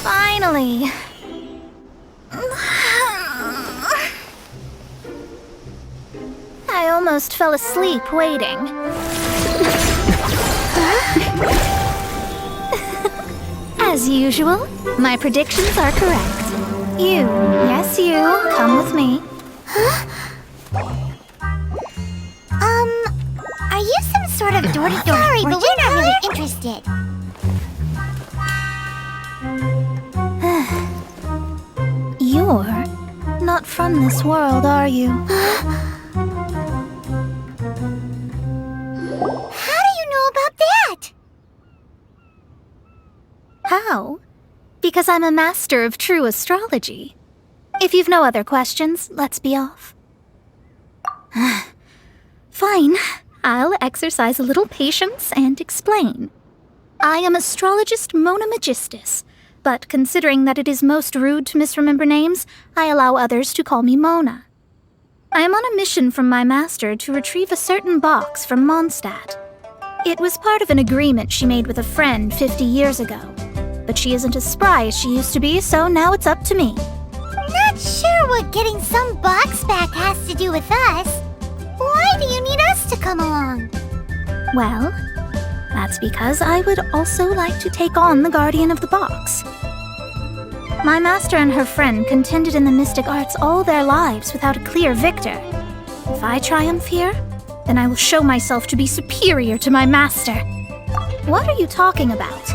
Finally. I almost fell asleep waiting. As usual, my predictions are correct. You, yes you, come with me. Are you some sort of door-to-door? Sorry, but we're not really interested. You're not from this world, are you? How do you know about that? How? Because I'm a master of true astrology. If you've no other questions, let's be off. Fine. I'll exercise a little patience and explain. I am astrologist Mona Magistus, but considering that it is most rude to misremember names, I allow others to call me Mona. I am on a mission from my master to retrieve a certain box from Mondstadt. It was part of an agreement she made with a friend 50 years ago. But she isn't as spry as she used to be, so now it's up to me. Not sure what getting some box back has to do with us. Why do you need us to come along? Well, that's because I would also like to take on the guardian of the box. My master and her friend contended in the mystic arts all their lives without a clear victor. If I triumph here, then I will show myself to be superior to my master. What are you talking about?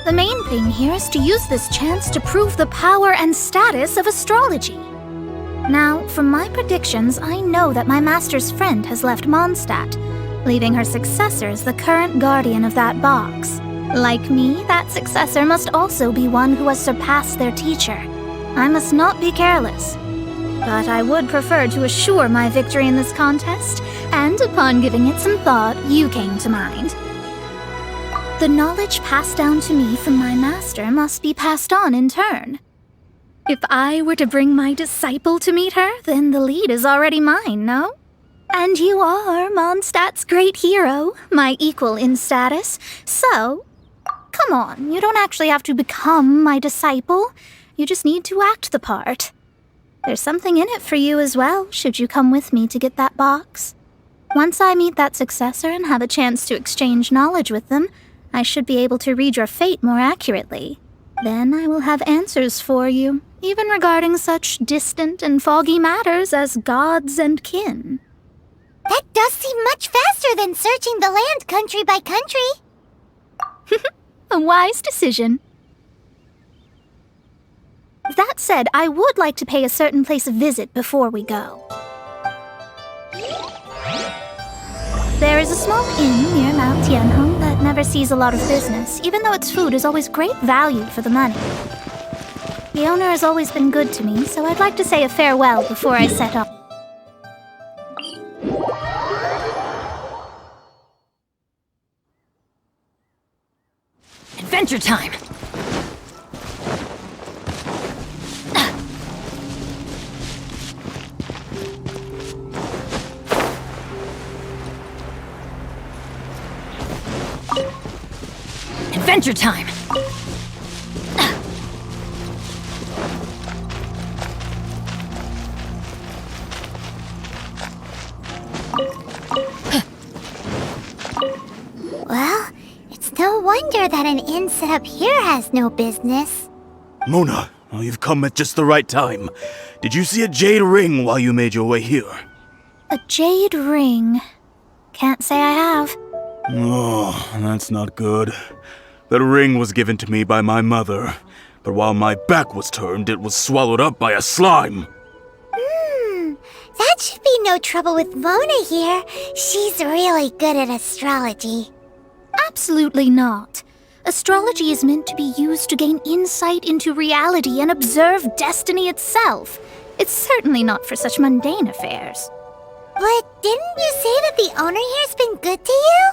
The main thing here is to use this chance to prove the power and status of astrology. Now, from my predictions, I know that my master's friend has left Mondstadt, leaving her successor as the current guardian of that box. Like me, that successor must also be one who has surpassed their teacher. I must not be careless. But I would prefer to assure my victory in this contest, and upon giving it some thought, you came to mind. The knowledge passed down to me from my master must be passed on in turn. If I were to bring my disciple to meet her, then the lead is already mine, no? And you are Mondstadt's great hero, my equal in status, so... Come on, you don't actually have to become my disciple. You just need to act the part. There's something in it for you as well, should you come with me to get that box. Once I meet that successor and have a chance to exchange knowledge with them, I should be able to read your fate more accurately. Then I will have answers for you, even regarding such distant and foggy matters as gods and kin. That does seem much faster than searching the land country by country. A wise decision. That said, I would like to pay a certain place a visit before we go. There is a small inn near Mount Tianheng that never sees a lot of business, even though its food is always great value for the money. The owner has always been good to me, so I'd like to say a farewell before I set off. Adventure time! Adventure time! Well, it's no wonder that an inn set up here has no business. Mona, well, you've come at just the right time. Did you see a jade ring while you made your way here? A jade ring. Can't say I have. Oh, that's not good. That ring was given to me by my mother, but while my back was turned, it was swallowed up by a slime. That should be no trouble with Mona here. She's really good at astrology. Absolutely not. Astrology is meant to be used to gain insight into reality and observe destiny itself. It's certainly not for such mundane affairs. But didn't you say that the owner here's been good to you?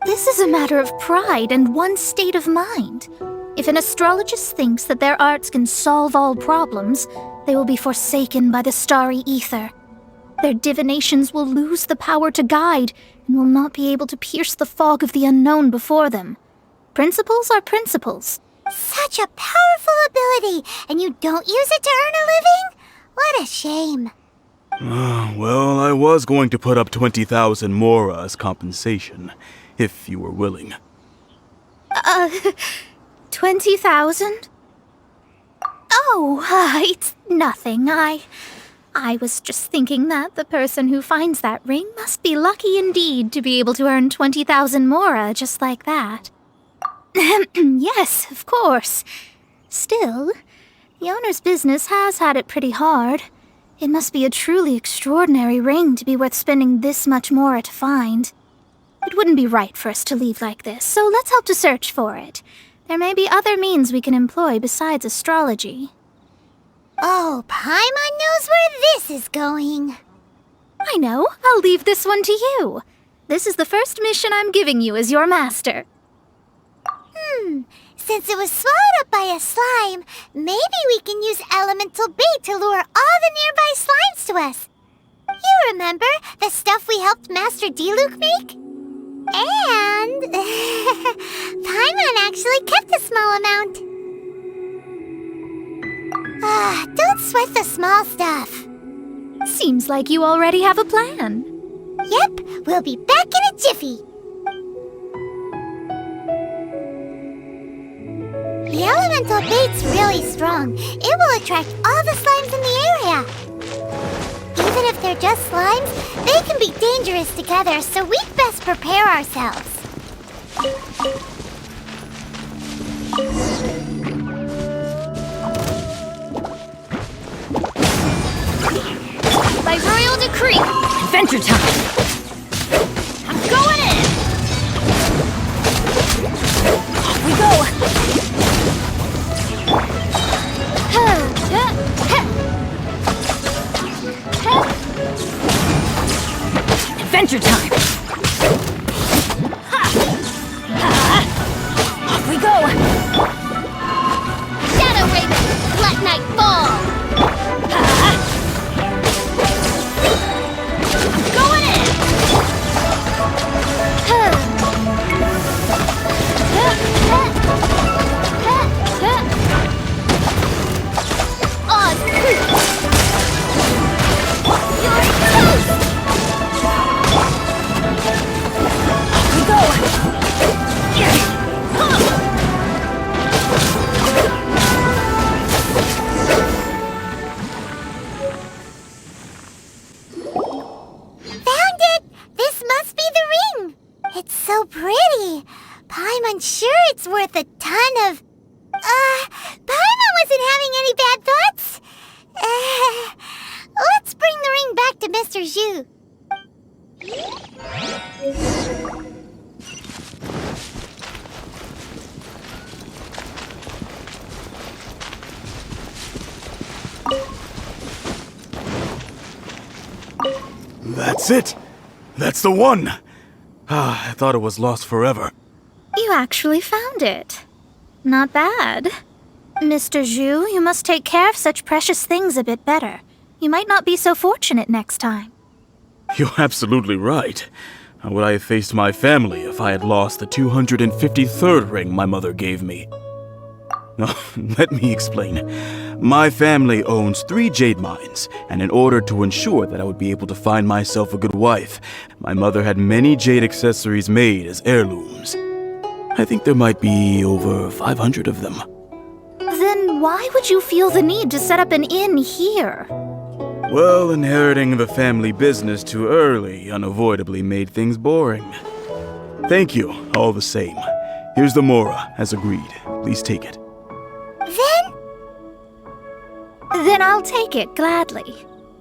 This is a matter of pride and one's state of mind. If an astrologist thinks that their arts can solve all problems, they will be forsaken by the starry ether. Their divinations will lose the power to guide and will not be able to pierce the fog of the unknown before them. Principles are principles. Such a powerful ability, and you don't use it to earn a living? What a shame. Well, I was going to put up 20,000 mora as compensation, if you were willing. 20,000? Oh, it's nothing. I was just thinking that the person who finds that ring must be lucky indeed to be able to earn 20,000 mora just like that. Yes, of course. Still, the owner's business has had it pretty hard. It must be a truly extraordinary ring to be worth spending this much mora to find. It wouldn't be right for us to leave like this, so let's help to search for it. There may be other means we can employ besides astrology. Oh, Paimon knows where this is going. I know. I'll leave this one to you. This is the first mission I'm giving you as your master. Since it was swallowed up by a slime, maybe we can use elemental bait to lure all the nearby slimes to us. You remember the stuff we helped Master Diluc make? And Paimon actually kept a small amount. Don't sweat the small stuff. Seems like you already have a plan. Yep, we'll be back in a jiffy. The elemental bait's really strong. It will attract all the slimes in the area. Even if they're just slimes, they can be dangerous together, so we'd best prepare ourselves. By royal decree, adventure time! I'm going in! Off we go! Adventure time! Off we go! Shadow Raven, let night fall! Going in! Found it! This must be the ring! It's so pretty. Paimon sure it's worth a ton of... Paimon wasn't having any bad thoughts. Let's bring the ring back to Mr. Zhu. That's it! That's the one! I thought it was lost forever. You actually found it. Not bad. Mr. Zhu, you must take care of such precious things a bit better. You might not be so fortunate next time. You're absolutely right. How would I have faced my family if I had lost the 253rd ring my mother gave me? Let me explain. My family owns 3 jade mines, and in order to ensure that I would be able to find myself a good wife, my mother had many jade accessories made as heirlooms. I think there might be over 500 of them. Then why would you feel the need to set up an inn here? Well, inheriting the family business too early unavoidably made things boring. Thank you, all the same. Here's the mora, as agreed. Please take it. Then I'll take it gladly.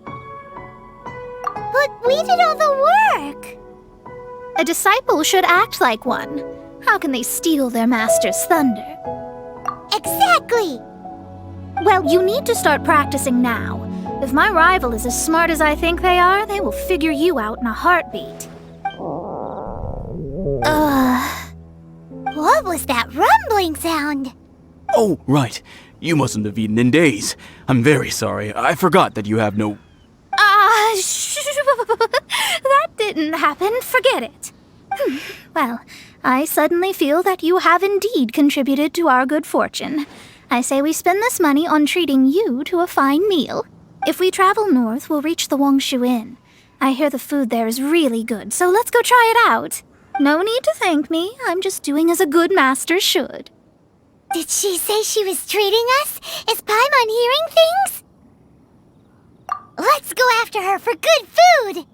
But we did all the work. A disciple should act like one. How can they steal their master's thunder? Exactly! Well, you need to start practicing now. If my rival is as smart as I think they are, they will figure you out in a heartbeat. What was that rumbling sound? Oh, right. You mustn't have eaten in days. I'm very sorry. I forgot that you have no... That didn't happen. Forget it. Well, I suddenly feel that you have indeed contributed to our good fortune. I say we spend this money on treating you to a fine meal. If we travel north, we'll reach the Wongshu Inn. I hear the food there is really good, so let's go try it out. No need to thank me. I'm just doing as a good master should. Did she say she was treating us? Is Paimon hearing things? Let's go after her for good food!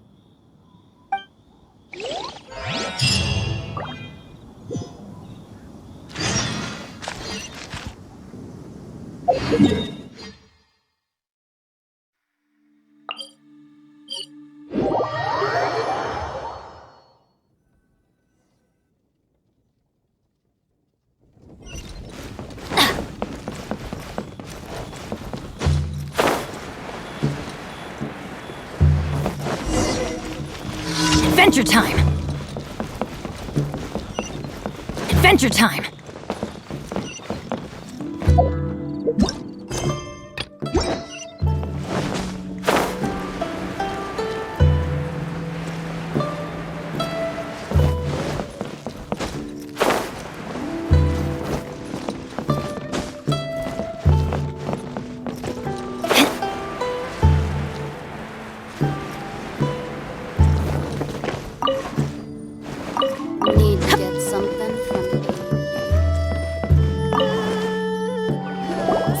Adventure time! Adventure time! Need to get something from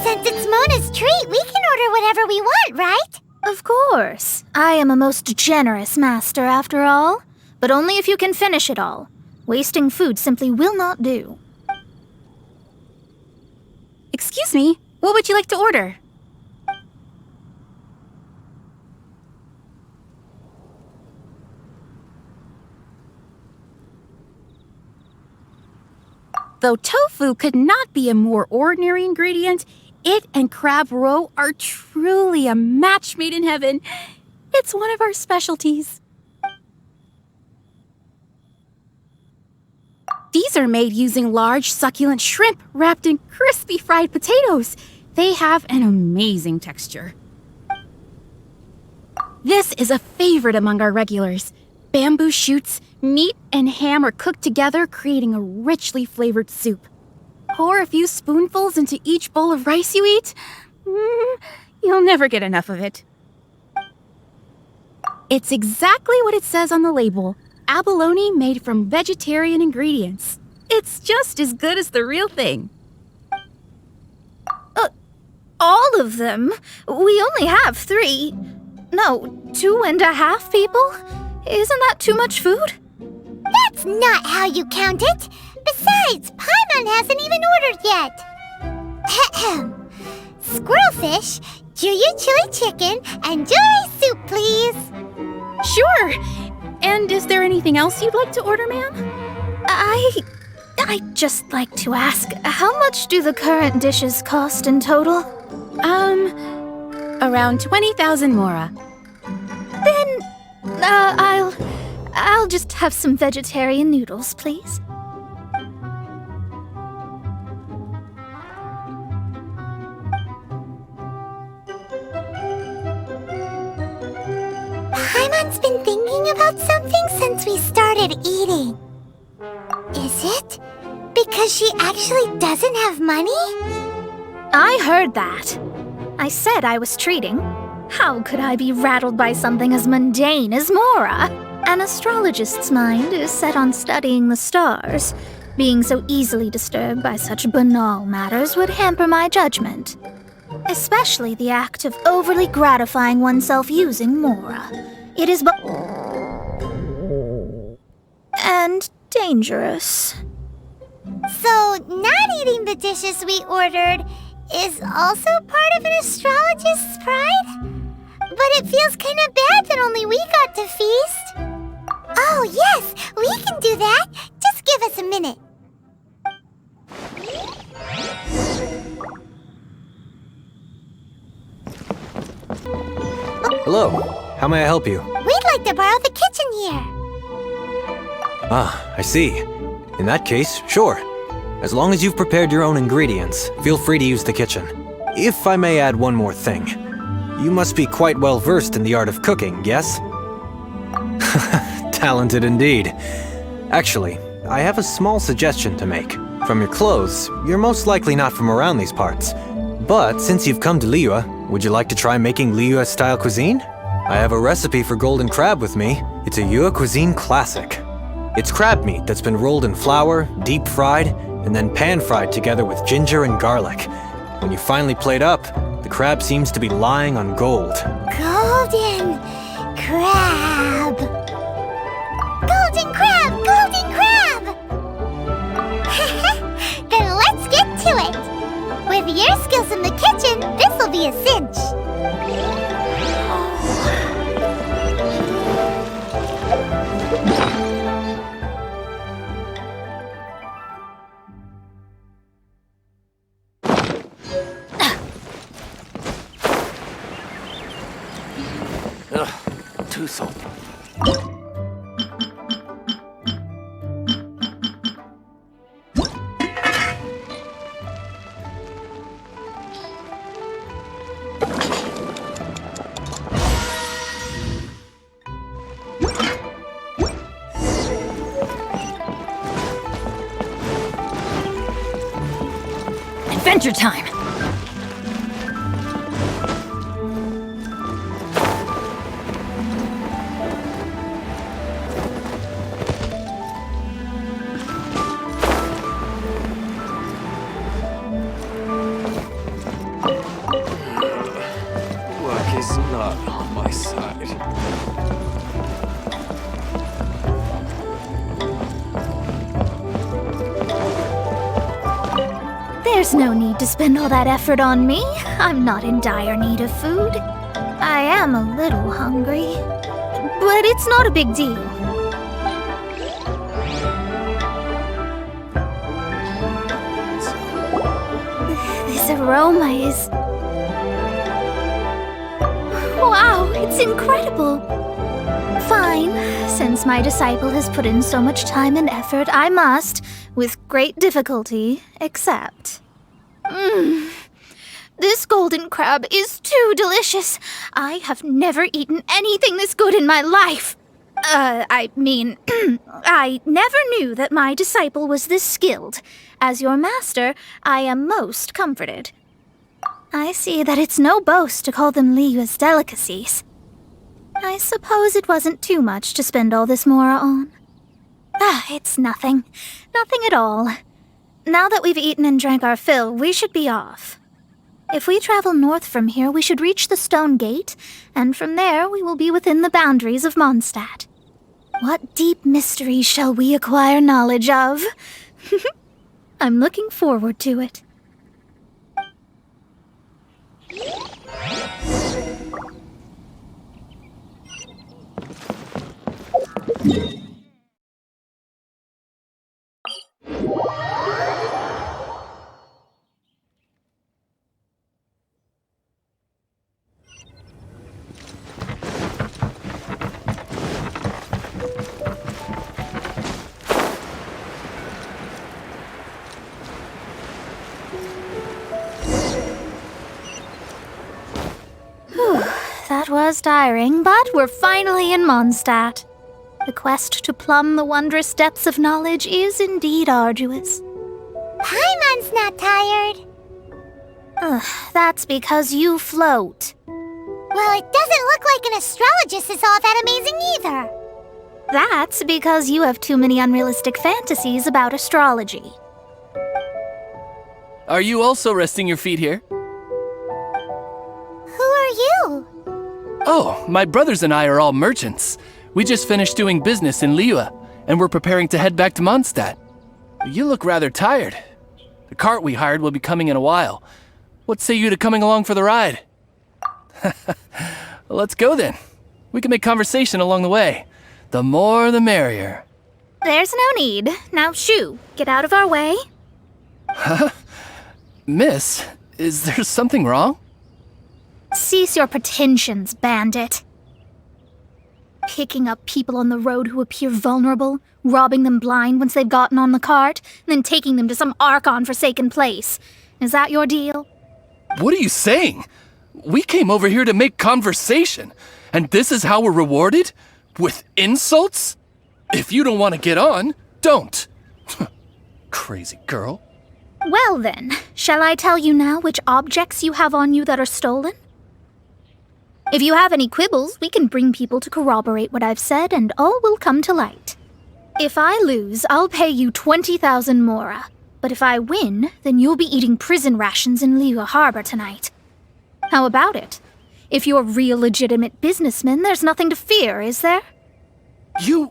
Since it's Mona's treat, we can order whatever we want, right? Of course. I am a most generous master, after all. But only if you can finish it all. Wasting food simply will not do. Excuse me, what would you like to order? Though tofu could not be a more ordinary ingredient, it and crab roe are truly a match made in heaven. It's one of our specialties. These are made using large, succulent shrimp wrapped in crispy fried potatoes. They have an amazing texture. This is a favorite among our regulars. Bamboo shoots, meat, and ham are cooked together, creating a richly flavored soup. Pour a few spoonfuls into each bowl of rice you eat. You'll never get enough of it. It's exactly what it says on the label. Abalone made from vegetarian ingredients. It's just as good as the real thing. All of them? We only have 3. No, 2.5 people? Isn't that too much food? That's not how you count it. Besides, Paimon hasn't even ordered yet. Squirrelfish, Juyu chili chicken, and Juri soup, please. Sure. And is there anything else you'd like to order, ma'am? I'd just like to ask, how much do the current dishes cost in total? Around 20,000 mora. Then, I'll just have some vegetarian noodles, please. Paimon's been thinking about something since we started eating. Is it because she actually doesn't have money? I heard that. I said I was treating. How could I be rattled by something as mundane as Mora? An astrologist's mind is set on studying the stars. Being so easily disturbed by such banal matters would hamper my judgment. Especially the act of overly gratifying oneself using Mora. It is and dangerous. So, not eating the dishes we ordered is also part of an astrologist's pride? But it feels kind of bad that only we got to feast. Oh, yes, we can do that. Just give us a minute. Hello. How may I help you? We'd like to borrow the kitchen here. Ah, I see. In that case, sure. As long as you've prepared your own ingredients, feel free to use the kitchen. If I may add one more thing. You must be quite well versed in the art of cooking, yes? Talented indeed. Actually, I have a small suggestion to make. From your clothes, you're most likely not from around these parts. But since you've come to Liyue, would you like to try making Liyue-style cuisine? I have a recipe for golden crab with me. It's a Yue cuisine classic. It's crab meat that's been rolled in flour, deep fried, and then pan-fried together with ginger and garlic. When you finally plate up, the crab seems to be lying on gold. Golden crab. Golden crab! Golden crab! Then let's get to it. With your skills in the kitchen, this'll be a cinch. Too salty. Adventure time! Luck is not on my side. There's no need to spend all that effort on me. I'm not in dire need of food. I am a little hungry, but it's not a big deal. This aroma is... Wow, it's incredible. Fine, since my disciple has put in so much time and effort, I must, with great difficulty, accept. This golden crab is too delicious. I have never eaten anything this good in my life. I never knew that my disciple was this skilled. As your master, I am most comforted. I see that it's no boast to call them Liyue's delicacies. I suppose it wasn't too much to spend all this mora on. It's nothing. Nothing at all. Now that we've eaten and drank our fill, we should be off. If we travel north from here, we should reach the Stone Gate, and from there we will be within the boundaries of Mondstadt. What deep mysteries shall we acquire knowledge of? I'm looking forward to it. That was tiring, but we're finally in Mondstadt. The quest to plumb the wondrous depths of knowledge is indeed arduous. Paimon's not tired. That's because you float. Well, it doesn't look like an astrologist is all that amazing either. That's because you have too many unrealistic fantasies about astrology. Are you also resting your feet here? Who are you? Oh, my brothers and I are all merchants. We just finished doing business in Liyue, and we're preparing to head back to Mondstadt. You look rather tired. The cart we hired will be coming in a while. What say you to coming along for the ride? Let's go then. We can make conversation along the way. The more the merrier. There's no need. Now shoo, get out of our way. Miss, is there something wrong? Cease your pretensions, bandit. Picking up people on the road who appear vulnerable, robbing them blind once they've gotten on the cart, and then taking them to some Archon-forsaken place. Is that your deal? What are you saying? We came over here to make conversation, and this is how we're rewarded? With insults? If you don't want to get on, don't. Crazy girl. Well then, shall I tell you now which objects you have on you that are stolen? If you have any quibbles, we can bring people to corroborate what I've said, and all will come to light. If I lose, I'll pay you 20,000 mora. But if I win, then you'll be eating prison rations in Liyue Harbor tonight. How about it? If you're real legitimate businessmen, there's nothing to fear, is there? You've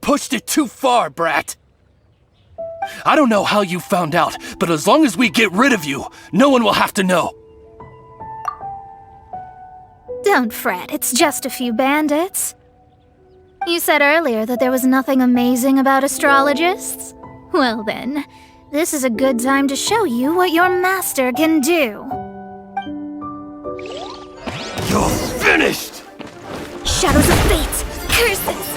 pushed it too far, brat. I don't know how you found out, but as long as we get rid of you, no one will have to know. Don't fret, it's just a few bandits. You said earlier that there was nothing amazing about astrologists? Well then, this is a good time to show you what your master can do. You're finished! Shadows of fate! Curses!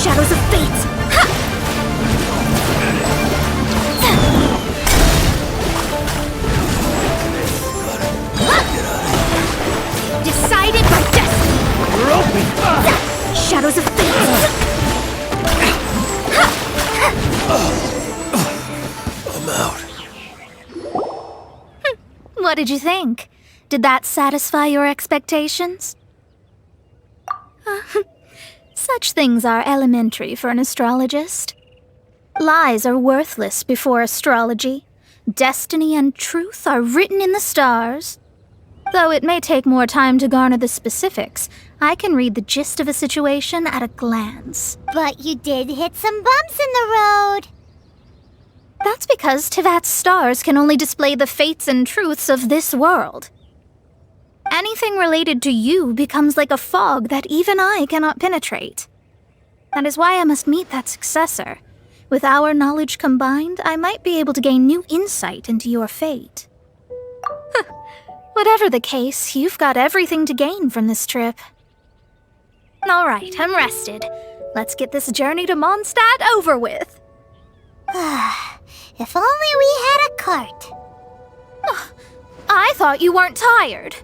Shadows of fate! Decided by destiny! Shadows of fate! I'm out. What did you think? Did that satisfy your expectations? Such things are elementary for an astrologist. Lies are worthless before astrology. Destiny and truth are written in the stars. Though it may take more time to garner the specifics, I can read the gist of a situation at a glance. But you did hit some bumps in the road. That's because Teyvat's stars can only display the fates and truths of this world. Anything related to you becomes like a fog that even I cannot penetrate. That is why I must meet that successor. With our knowledge combined, I might be able to gain new insight into your fate. Whatever the case, you've got everything to gain from this trip. All right, I'm rested. Let's get this journey to Mondstadt over with. If only we had a cart. I thought you weren't tired.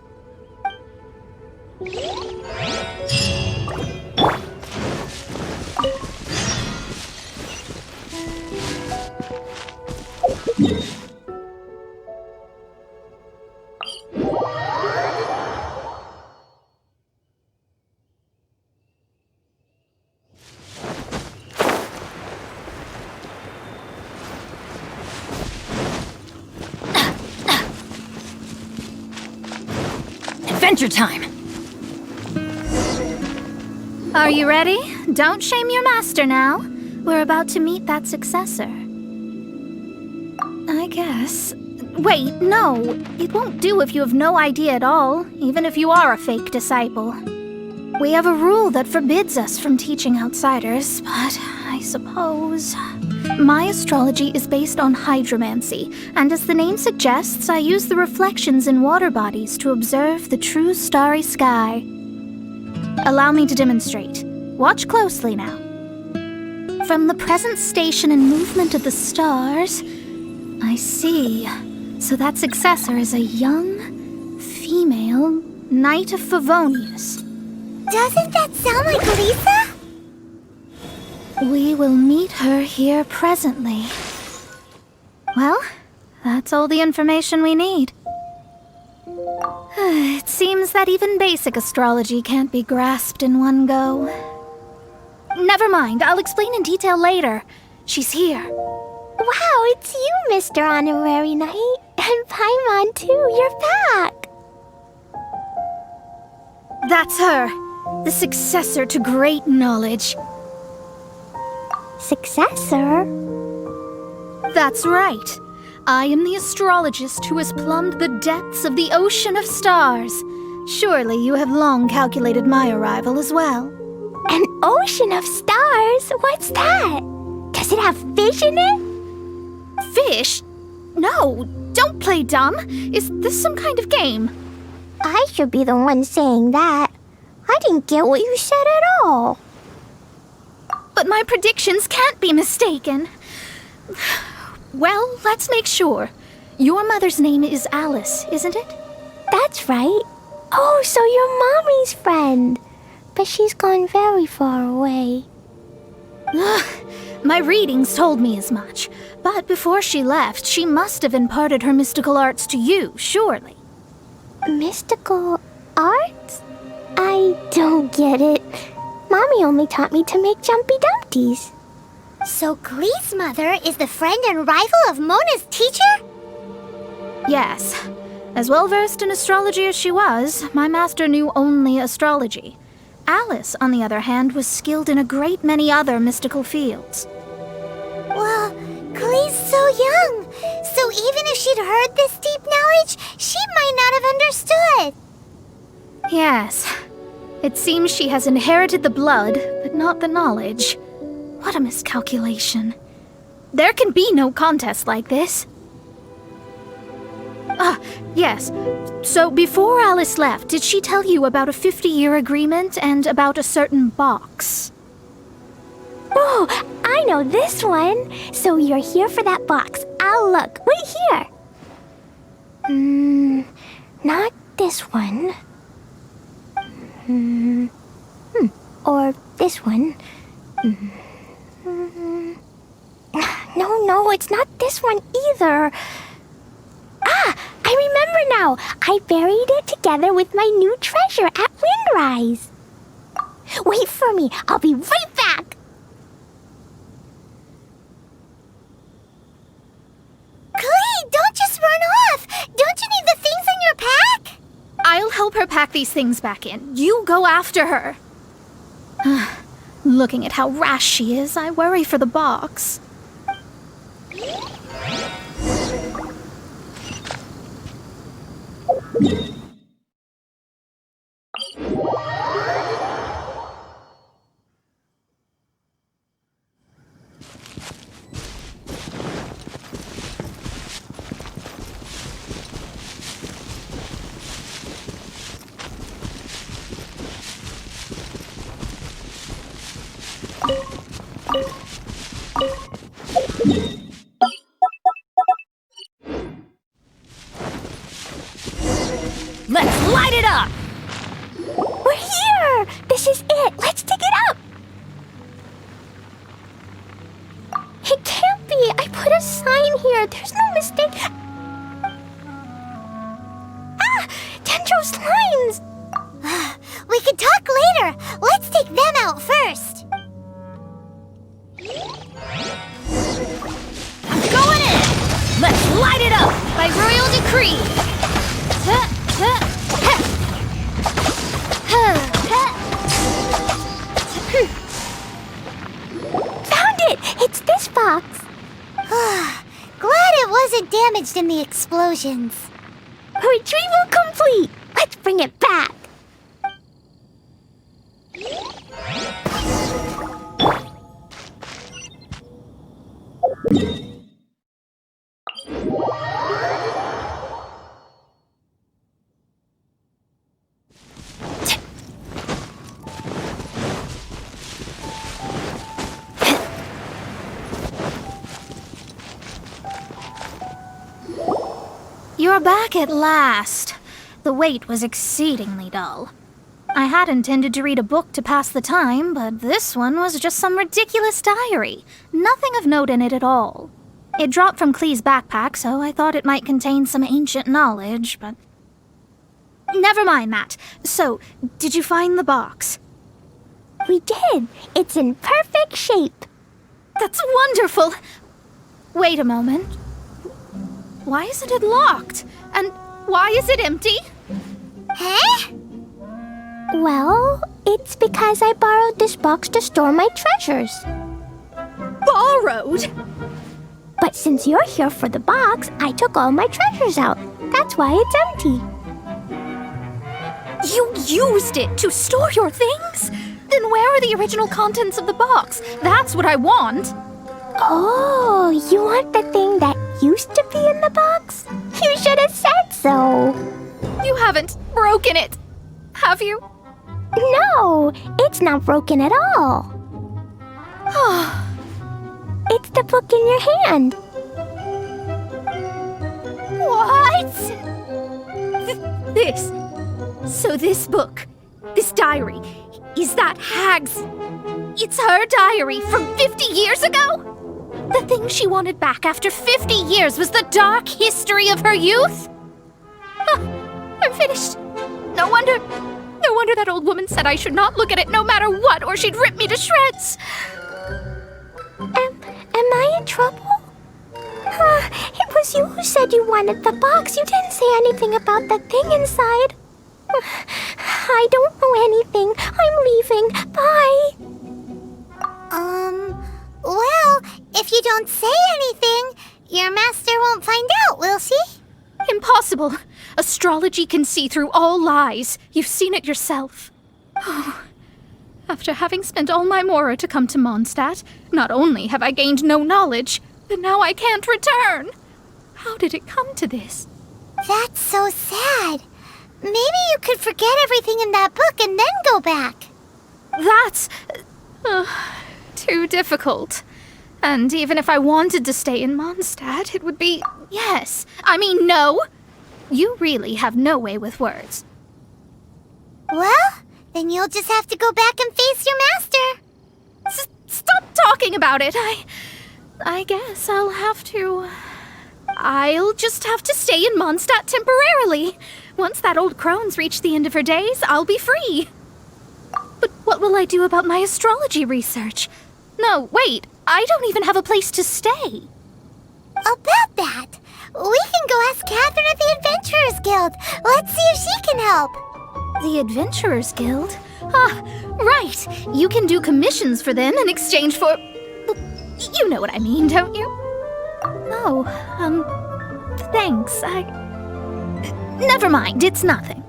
Adventure time! Are you ready? Don't shame your master now. We're about to meet that successor. I guess. Wait, no. It won't do if you have no idea at all, even if you are a fake disciple. We have a rule that forbids us from teaching outsiders, but I suppose... My astrology is based on hydromancy, and as the name suggests, I use the reflections in water bodies to observe the true starry sky. Allow me to demonstrate. Watch closely now. From the present station and movement of the stars, I see. So that successor is a young, female Knight of Favonius. Doesn't that sound like Lisa? We will meet her here presently. Well, that's all the information we need. It seems that even basic astrology can't be grasped in one go. Never mind, I'll explain in detail later. She's here. Wow, it's you, Mr. Honorary Knight. And Paimon, too. You're back. That's her, the successor to great knowledge. Successor? That's right. I am the astrologist who has plumbed the depths of the ocean of stars. Surely you have long calculated my arrival as well. An ocean of stars? What's that? Does it have fish in it? Fish? No, don't play dumb. Is this some kind of game? I should be the one saying that. I didn't get what you said at all. But my predictions can't be mistaken. Well, let's make sure. Your mother's name is Alice, isn't it? That's right. Oh, so you're Mommy's friend. But she's gone very far away. My readings told me as much. But before she left, she must have imparted her mystical arts to you, surely. Mystical arts? I don't get it. Mommy only taught me to make Jumpy Dumpties. So Glee's mother is the friend and rival of Mona's teacher? Yes. As well versed in astrology as she was, my master knew only astrology. Alice, on the other hand, was skilled in a great many other mystical fields. Well, Glee's so young. So even if she'd heard this deep knowledge, she might not have understood. Yes. It seems she has inherited the blood, but not the knowledge. What a miscalculation. There can be no contest like this. Ah, yes. So before Alice left, did she tell you about a 50-year agreement and about a certain box? Oh, I know this one. So you're here for that box. I'll look. Wait here. Not this one. Or this one. No, it's not this one either. Ah, I remember now. I buried it together with my new treasure at Windrise. Wait for me. I'll be right back. Glee, don't just run off. Don't you need the things in your pack? I'll help her pack these things back in. You go after her. Looking at how rash she is, I worry for the box. Let's light it up! We're here! This is it! Let's dig it up! It can't be! I put a sign here! There's no mistake! Ah! Dendro slimes! We can talk later! Let's take them out first! Going in! Let's light it up by royal decree! Found it! It's this box! Glad it wasn't damaged in the explosions. Retrieval complete! Let's bring it back! You're back at last. The wait was exceedingly dull. I had intended to read a book to pass the time, but this one was just some ridiculous diary. Nothing of note in it at all. It dropped from Klee's backpack, so I thought it might contain some ancient knowledge, but... Never mind that. So, did you find the box? We did! It's in perfect shape! That's wonderful! Wait a moment. Why isn't it locked? And why is it empty? Huh? Well, it's because I borrowed this box to store my treasures. Borrowed? But since you're here for the box, I took all my treasures out. That's why it's empty. You used it to store your things? Then where are the original contents of the box? That's what I want. Oh, you want the thing that used to be in the box? You should have said so. You haven't broken it, have you? No, it's not broken at all. It's the book in your hand. What? This. So this book, this diary, is that Hag's? It's her diary from 50 years ago? The thing she wanted back after 50 years was the dark history of her youth? I'm finished. No wonder that old woman said I should not look at it no matter what, or she'd rip me to shreds. Am I in trouble? It was you who said you wanted the box. You didn't say anything about the thing inside. I don't know anything. I'm leaving. Bye. Well, if you don't say anything, your master won't find out, will she? Impossible. Astrology can see through all lies. You've seen it yourself. After having spent all my mora to come to Mondstadt, not only have I gained no knowledge, but now I can't return. How did it come to this? That's so sad. Maybe you could forget everything in that book and then go back. That's too difficult. And even if I wanted to stay in Mondstadt, it would be yes. I mean, no. You really have no way with words. Well, then you'll just have to go back and face your master. Stop talking about it. I guess I'll just have to stay in Mondstadt temporarily. Once that old crone's reached the end of her days, I'll be free. But what will I do about my astrology research? No, wait, I don't even have a place to stay. About that, we can go ask Catherine at the Adventurers Guild. Let's see if she can help. The Adventurers Guild? Ah, right. You can do commissions for them in exchange for... You know what I mean, don't you? Oh, thanks. Never mind, it's nothing.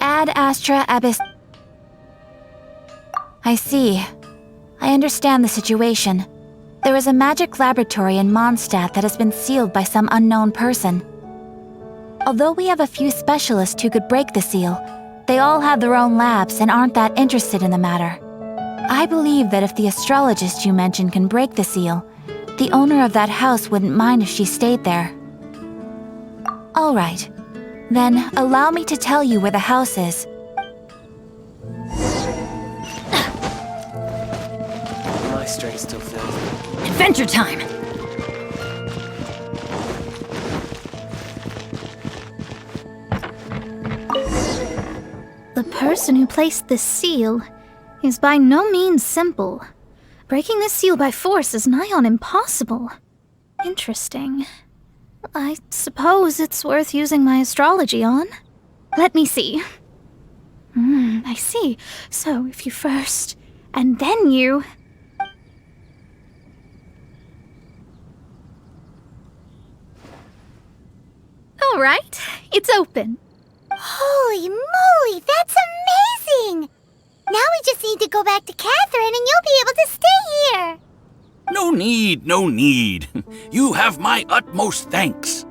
Ad Astra Abyss. I see. I understand the situation. There is a magic laboratory in Mondstadt that has been sealed by some unknown person. Although we have a few specialists who could break the seal, they all have their own labs and aren't that interested in the matter. I believe that if the astrologist you mentioned can break the seal, the owner of that house wouldn't mind if she stayed there. All right. Then, allow me to tell you where the house is. My strength still fails. Adventure time! The person who placed this seal is by no means simple. Breaking this seal by force is nigh on impossible. Interesting. I suppose it's worth using my astrology on. Let me see. I see. So if you first, and then you... All right, it's open. Holy moly, that's amazing! Now we just need to go back to Catherine and you'll be able to stay here. No need, no need. You have my utmost thanks.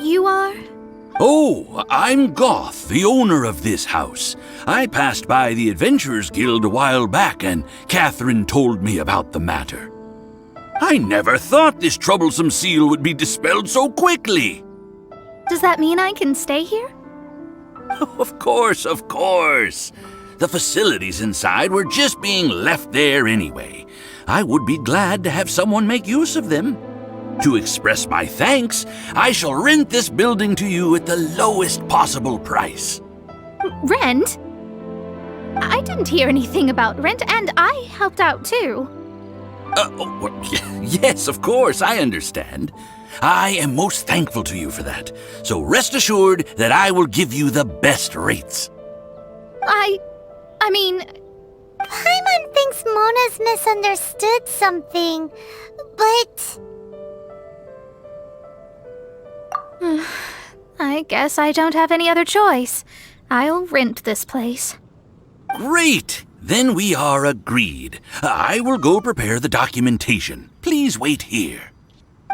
You are? Oh, I'm Goth, the owner of this house. I passed by the Adventurers Guild a while back and Catherine told me about the matter. I never thought this troublesome seal would be dispelled so quickly. Does that mean I can stay here? Of course, of course. The facilities inside were just being left there anyway. I would be glad to have someone make use of them. To express my thanks, I shall rent this building to you at the lowest possible price. Rent? I didn't hear anything about rent, and I helped out too. Yes, of course, I understand. I am most thankful to you for that. So rest assured that I will give you the best rates. I mean... Paimon thinks Mona's misunderstood something, but... I guess I don't have any other choice. I'll rent this place. Great! Then we are agreed. I will go prepare the documentation. Please wait here.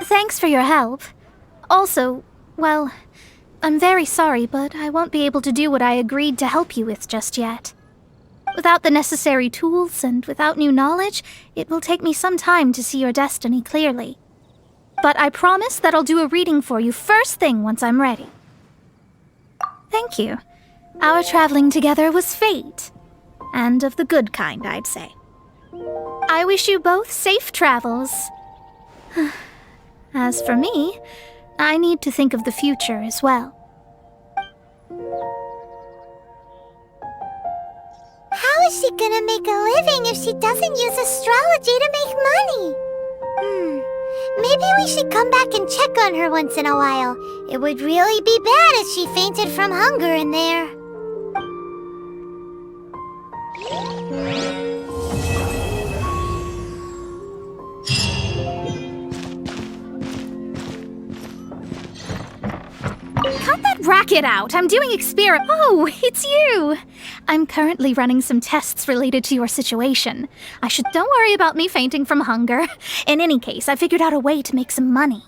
Thanks for your help. Also, well, I'm very sorry, but I won't be able to do what I agreed to help you with just yet. Without the necessary tools and without new knowledge, it will take me some time to see your destiny clearly. But I promise that I'll do a reading for you first thing once I'm ready. Thank you. Our traveling together was fate. And of the good kind, I'd say. I wish you both safe travels. As for me, I need to think of the future as well. How is she gonna make a living if she doesn't use astrology to make money? Maybe we should come back and check on her once in a while. It would really be bad if she fainted from hunger in there. Cut that racket out! I'm doing experiment. Oh, it's you! I'm currently running some tests related to your situation. Don't worry about me fainting from hunger. In any case, I figured out a way to make some money.